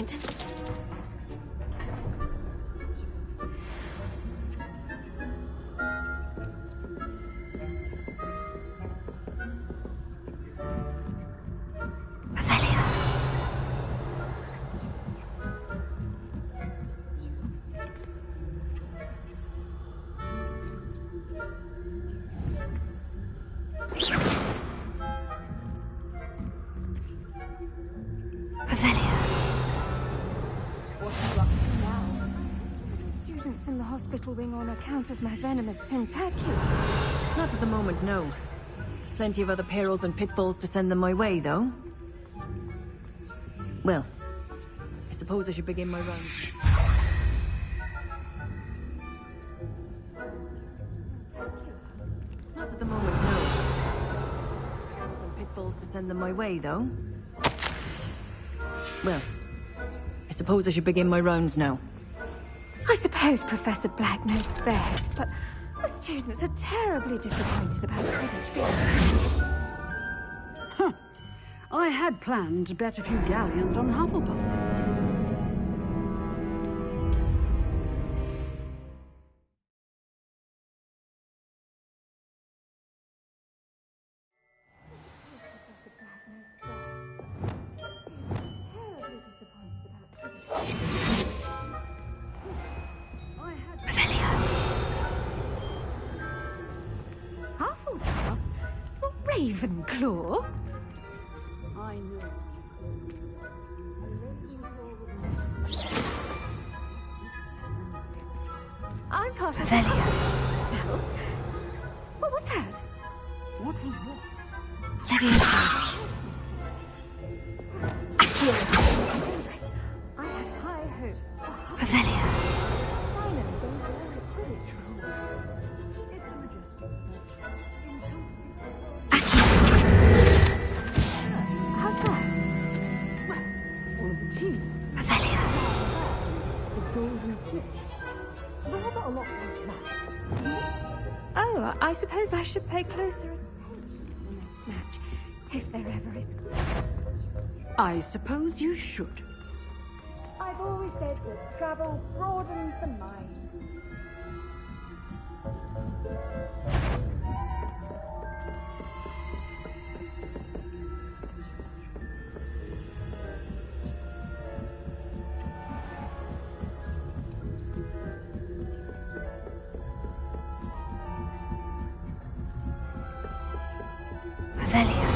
point. Hospital wing on account of my venomous tentacula. Not at the moment, no. Plenty of other perils and pitfalls to send them my way, though. Well, I suppose I should begin my round. Not at the moment, no. Perils and pitfalls to send them my way, though. Well, I suppose I should begin my rounds now. I suppose Professor Black knows best, but the students are terribly disappointed about Quidditch. Huh. I had planned to bet a few galleons on Hufflepuff this season. Ravenclaw? I knew. I'm part of Revelio. Well, what was that? What was what? Leviosa. I had high hopes. Revelio. Finally going to learn the Quidditch rules. How's that? Well, all of the team. Revelio. The golden snitch. Rather a lot like that. Oh, I suppose I should pay closer attention to the next match, if there ever is. I suppose you should. I've always said that travel broadens the mind. Revelio.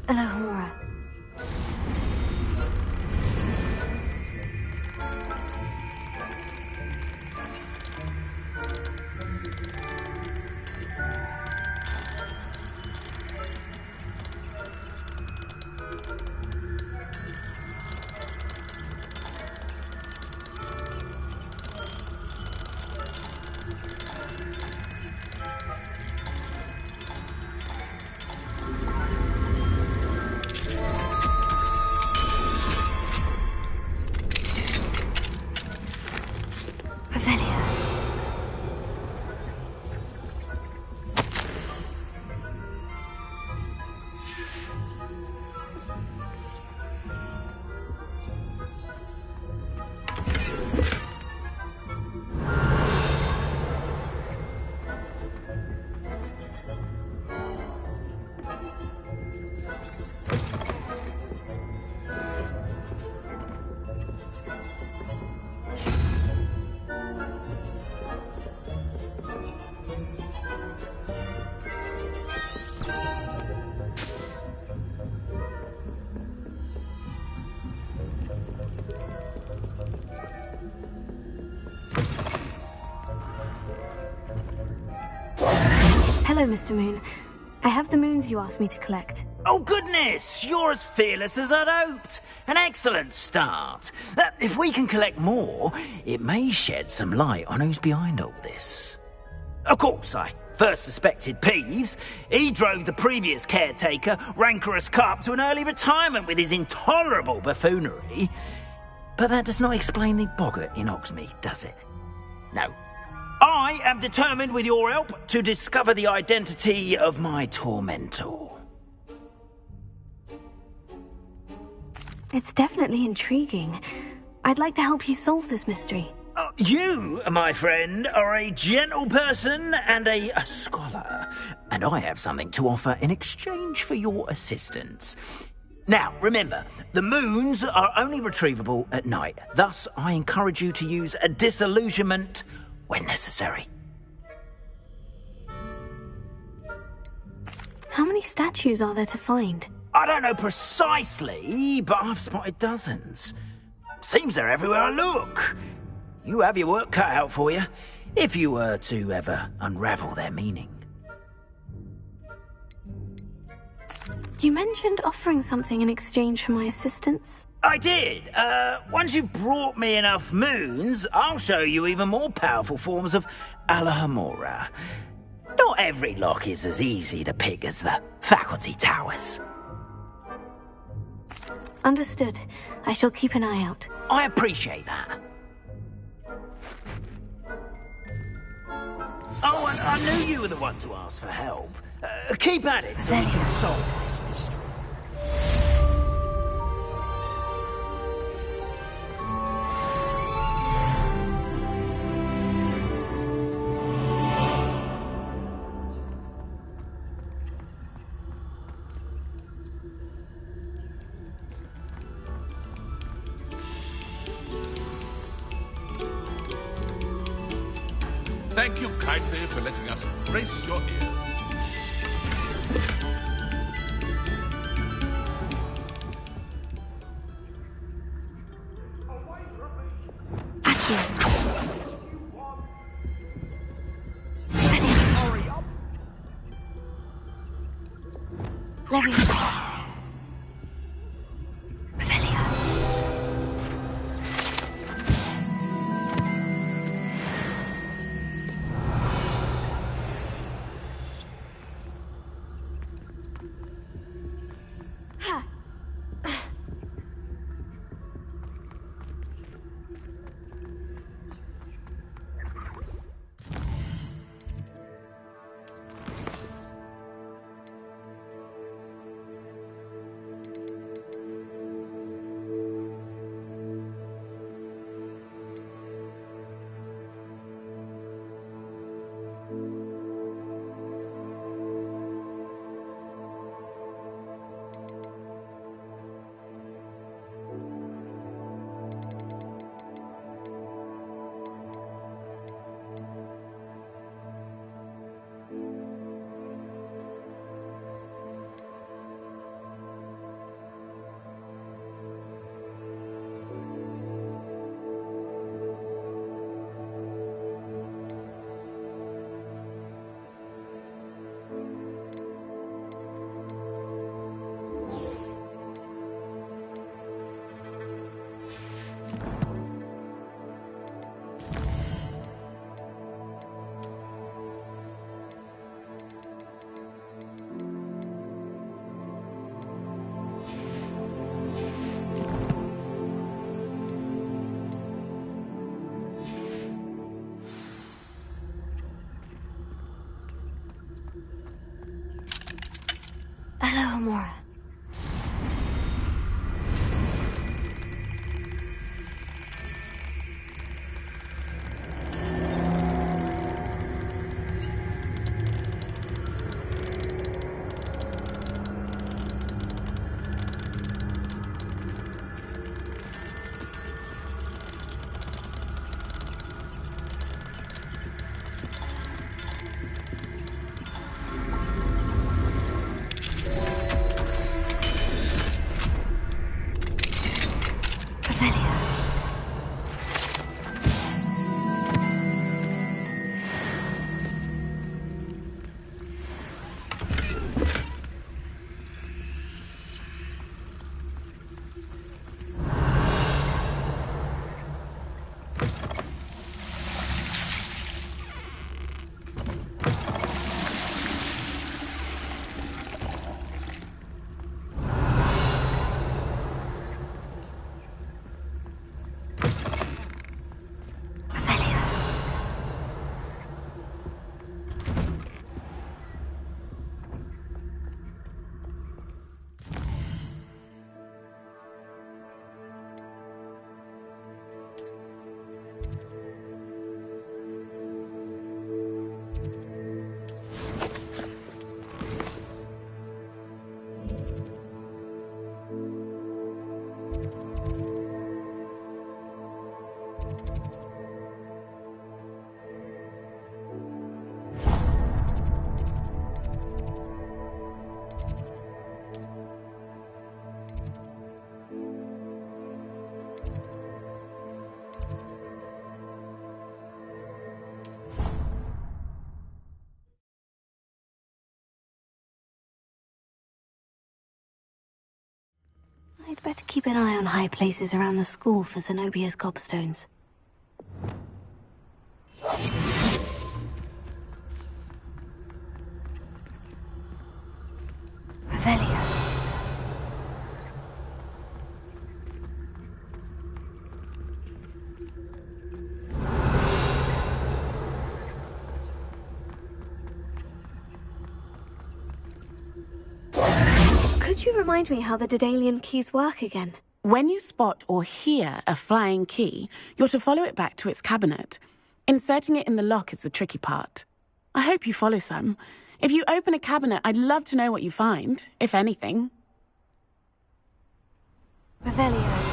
Alohomora. Hello, Mr. Moon. I have the moons you asked me to collect. Oh, goodness! You're as fearless as I'd hoped. An excellent start. If we can collect more, it may shed some light on who's behind all this. Of course, I first suspected Peeves. He drove the previous caretaker, Rancorous Carp, to an early retirement with his intolerable buffoonery. But that does not explain the boggart in Hogsmeade, does it? No. I am determined, with your help, to discover the identity of my tormentor. It's definitely intriguing. I'd like to help you solve this mystery. You, my friend, are a gentle person and a scholar, and I have something to offer in exchange for your assistance. Now, remember, the moons are only retrievable at night. Thus, I encourage you to use a disillusionment when necessary. How many statues are there to find? I don't know precisely, but I've spotted dozens. Seems they're everywhere I look. You have your work cut out for you, if you were to ever unravel their meaning. You mentioned offering something in exchange for my assistance. I did. Once you've brought me enough moons, I'll show you even more powerful forms of Alohomora. Not every lock is as easy to pick as the faculty towers. Understood. I shall keep an eye out. I appreciate that. Oh, and I knew you were the one to ask for help. Keep at it so we can solve this mystery. Thank you kindly for letting us grace your ears. Leviosa. I'd better keep an eye on high places around the school for Zenobia's gobstones. Revelio. Could you remind me how the Daedalian keys work again? When you spot or hear a flying key, you're to follow it back to its cabinet. Inserting it in the lock is the tricky part. I hope you follow some. If you open a cabinet, I'd love to know what you find, if anything. Revelio.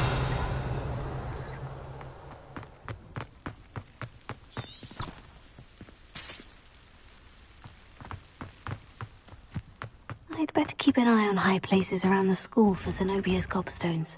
I'd better keep an eye on high places around the school for Zenobia's gobstones.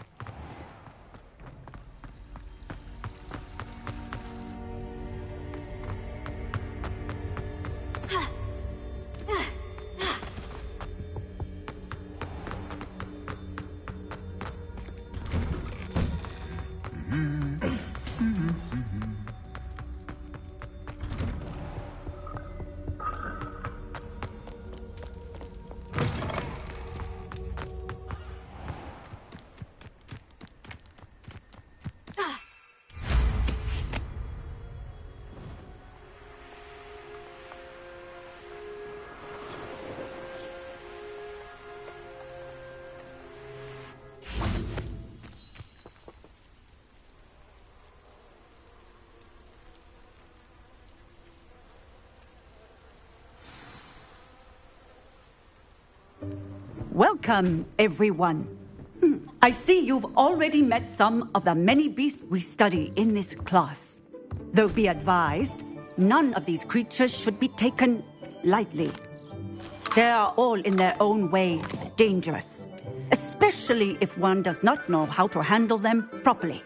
Welcome, everyone. I see you've already met some of the many beasts we study in this class. Though be advised, none of these creatures should be taken lightly. They are all in their own way dangerous, especially if one does not know how to handle them properly.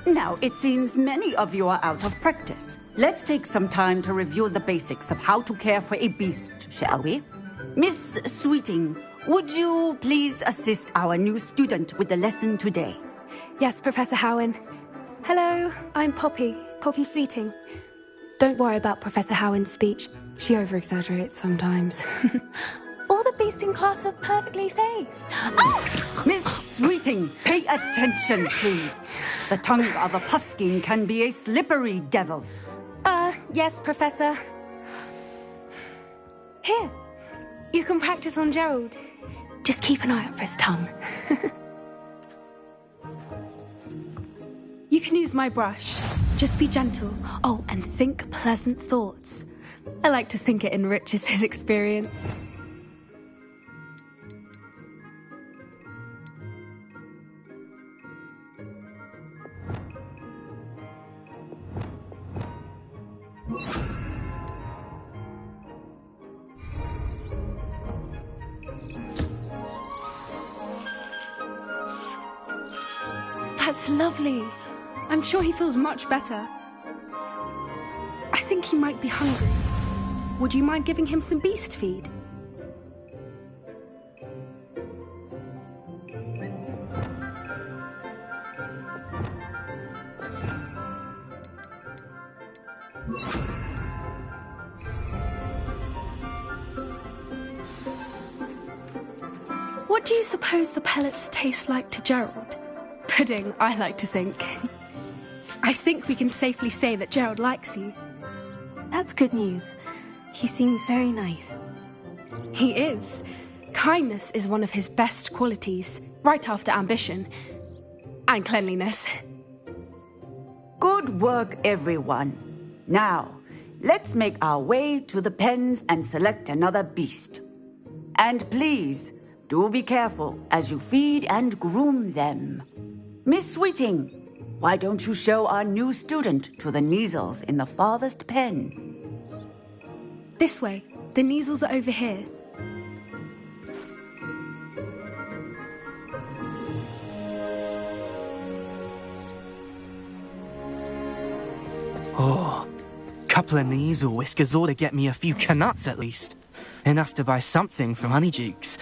Now, it seems many of you are out of practice. Let's take some time to review the basics of how to care for a beast, shall we? Miss Sweeting, would you please assist our new student with the lesson today? Yes, Professor Howen. Hello, I'm Poppy Sweeting. Don't worry about Professor Howen's speech. She over-exaggerates sometimes. All the beasts in class are perfectly safe. Oh! Miss Sweeting, pay attention, please. The tongue of a puffskein can be a slippery devil. Yes, Professor. Here. You can practice on Gerald. Just keep an eye out for his tongue. You can use my brush. Just be gentle. Oh, and think pleasant thoughts. I like to think it enriches his experience. That's lovely. I'm sure he feels much better. I think he might be hungry. Would you mind giving him some beast feed? What do you suppose the pellets taste like to Gerald? Pudding, I like to think. I think we can safely say that Gerald likes you. That's good news. He seems very nice. He is. Kindness is one of his best qualities, right after ambition. And cleanliness. Good work, everyone. Now, let's make our way to the pens and select another beast. And please, do be careful as you feed and groom them. Miss Sweeting, why don't you show our new student to the Neasels in the farthest pen? This way. The Neasels are over here. Oh, couple of Neasel whiskers ought to get me a few canuts at least. Enough to buy something from Honeydukes.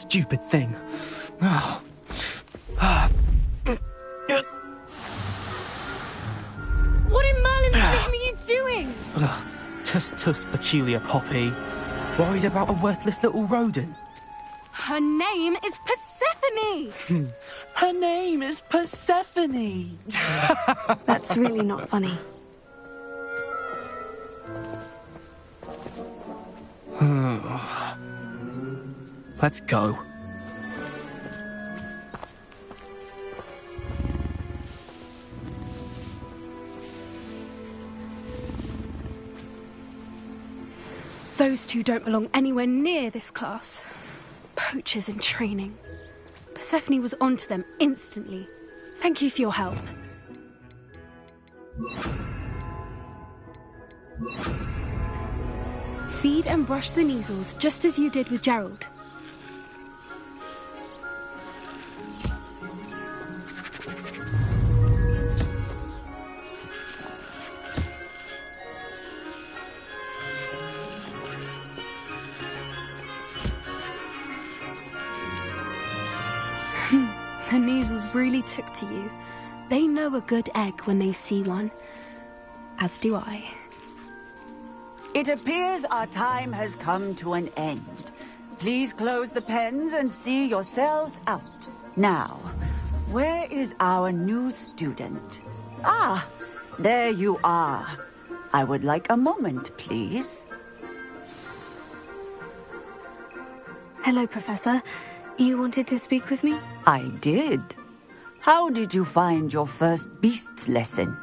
stupid thing. What in Merlin's name are you doing? Tuss, peculiar Poppy. Worried about a worthless little rodent? Her name is Persephone! Her name is Persephone! That's really not funny. Let's go. Those two don't belong anywhere near this class. Poachers in training. Persephone was onto them instantly. Thank you for your help. Feed and brush the measles just as you did with Gerald. The measles really took to you. They know a good egg when they see one. As do I. It appears our time has come to an end. Please close the pens and see yourselves out. Now, where is our new student? Ah, there you are. I would like a moment, please. Hello, Professor. You wanted to speak with me? I did. How did you find your first beasts lesson?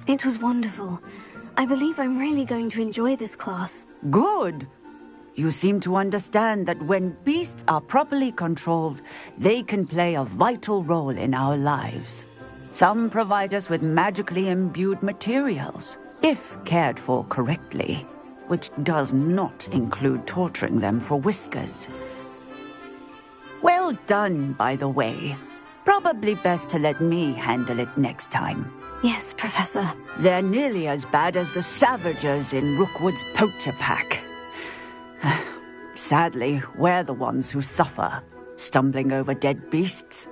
It was wonderful. I believe I'm really going to enjoy this class. Good. You seem to understand that when beasts are properly controlled, they can play a vital role in our lives. Some provide us with magically imbued materials, if cared for correctly, which does not include torturing them for whiskers. Well done, by the way. Probably best to let me handle it next time. Yes, Professor. They're nearly as bad as the Savagers in Rookwood's poacher pack. Sadly, we're the ones who suffer, stumbling over dead beasts.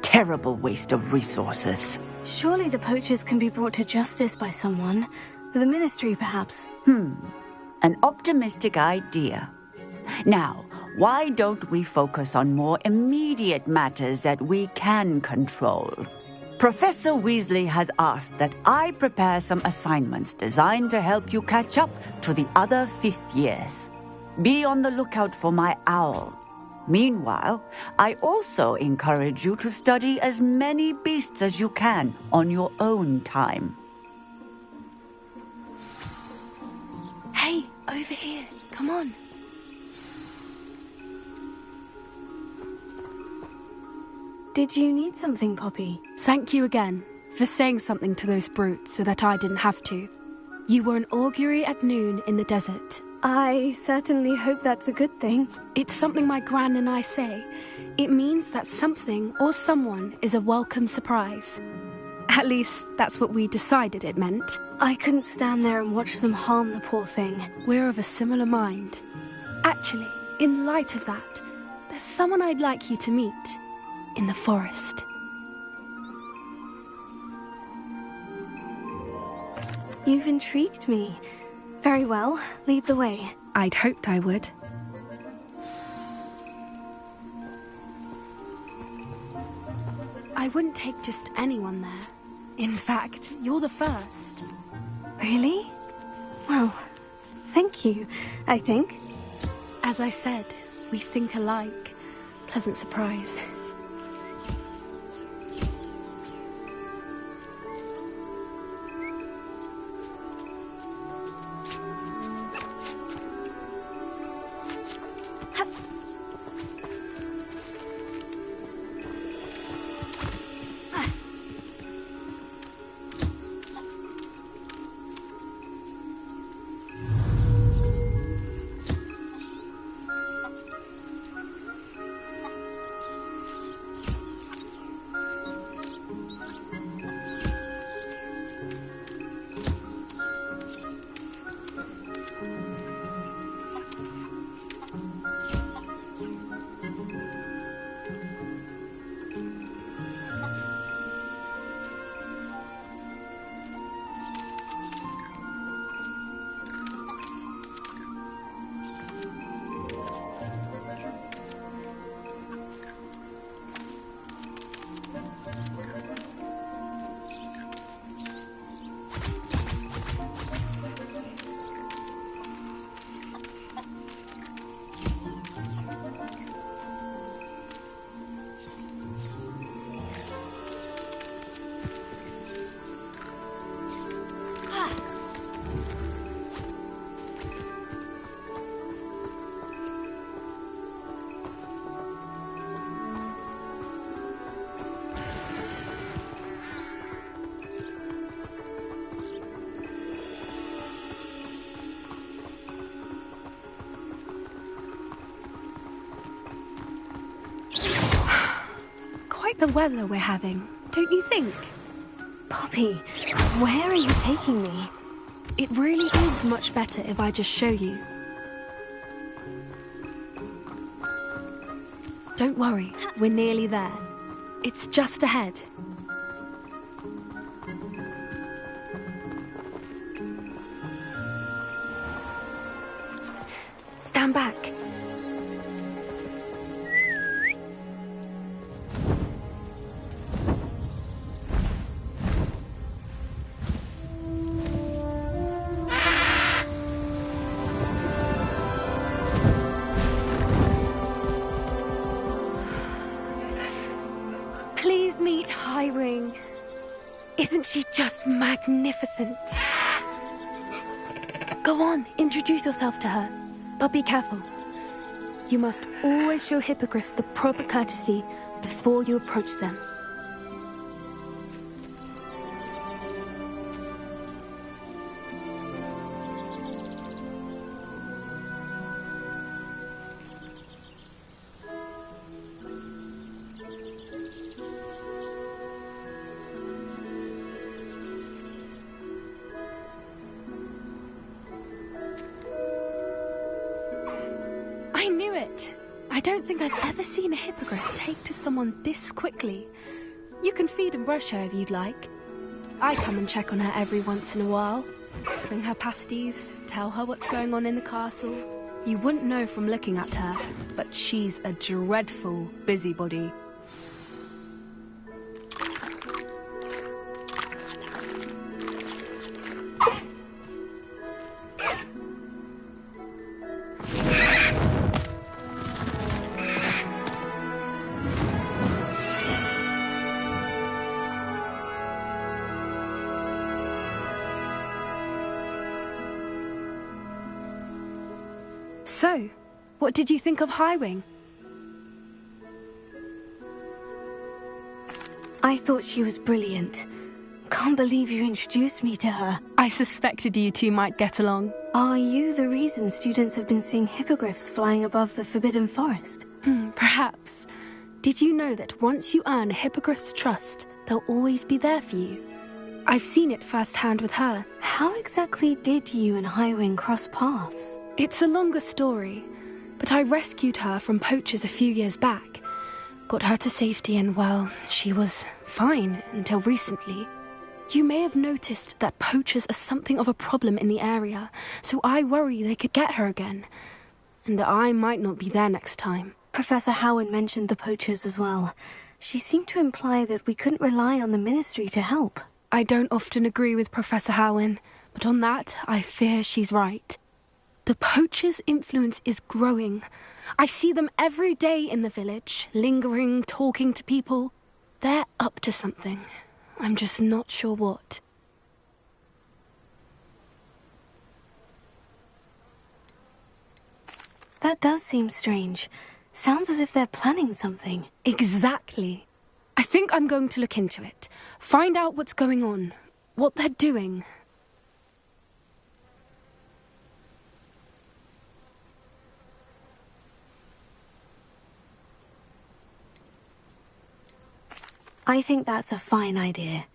Terrible waste of resources. Surely the poachers can be brought to justice by someone. The Ministry, perhaps. An optimistic idea. Now, why don't we focus on more immediate matters that we can control? Professor Weasley has asked that I prepare some assignments designed to help you catch up to the other 5th years. Be on the lookout for my owl. Meanwhile, I also encourage you to study as many beasts as you can on your own time. Hey, over here. Come on. Did you need something, Poppy? Thank you again for saying something to those brutes so that I didn't have to. You were an augury at noon in the desert. I certainly hope that's a good thing. It's something my gran and I say. It means that something or someone is a welcome surprise. At least, that's what we decided it meant. I couldn't stand there and watch them harm the poor thing. We're of a similar mind. Actually, in light of that, there's someone I'd like you to meet. In the forest. You've intrigued me. Very well, lead the way. I'd hoped I would. I wouldn't take just anyone there. In fact, you're the first. Really? Well, thank you, I think. As I said, we think alike. Pleasant surprise. like the weather we're having, don't you think? Poppy, where are you taking me? It really is much better if I just show you. Don't worry, we're nearly there. It's just ahead. Stand back. Please meet Highwing. Isn't she just magnificent? Go on, introduce yourself to her. But be careful. You must always show hippogriffs the proper courtesy before you approach them. I knew it! I don't think I've ever seen a hippogriff take to someone this quickly. You can feed and brush her if you'd like. I come and check on her every once in a while. Bring her pasties, tell her what's going on in the castle. You wouldn't know from looking at her, but she's a dreadful busybody. So, what did you think of Highwing? I thought she was brilliant. Can't believe you introduced me to her. I suspected you two might get along. Are you the reason students have been seeing hippogriffs flying above the Forbidden Forest? Perhaps. Did you know that once you earn a hippogriff's trust, they'll always be there for you? I've seen it firsthand with her. How exactly did you and Highwing cross paths? It's a longer story, but I rescued her from poachers a few years back. Got her to safety and, well, she was fine until recently. You may have noticed that poachers are something of a problem in the area, so I worry they could get her again. And I might not be there next time. Professor Howin mentioned the poachers as well. She seemed to imply that we couldn't rely on the Ministry to help. I don't often agree with Professor Howin, but on that, I fear she's right. The poachers' influence is growing. I see them every day in the village, lingering, talking to people. They're up to something. I'm just not sure what. That does seem strange. Sounds as if they're planning something. Exactly. I think I'm going to look into it. Find out what's going on, what they're doing. I think that's a fine idea.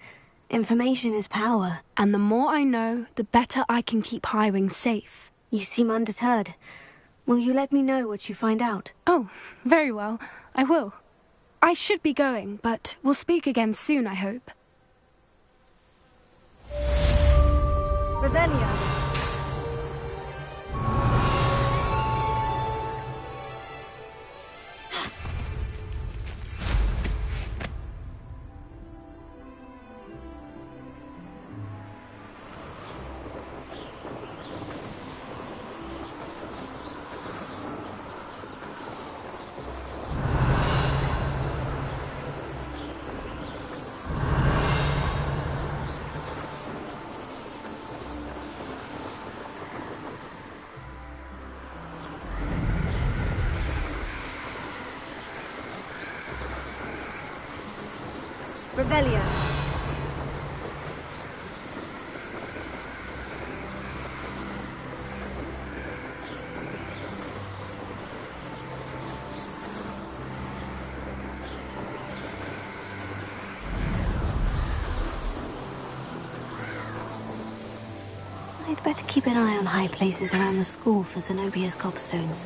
Information is power. And the more I know, the better I can keep Highwing safe. You seem undeterred. Will you let me know what you find out? Oh, very well. I will. I should be going, but we'll speak again soon, I hope. Revelio. Revelio. I'd better keep an eye on high places around the school for Zenobia's cobstones.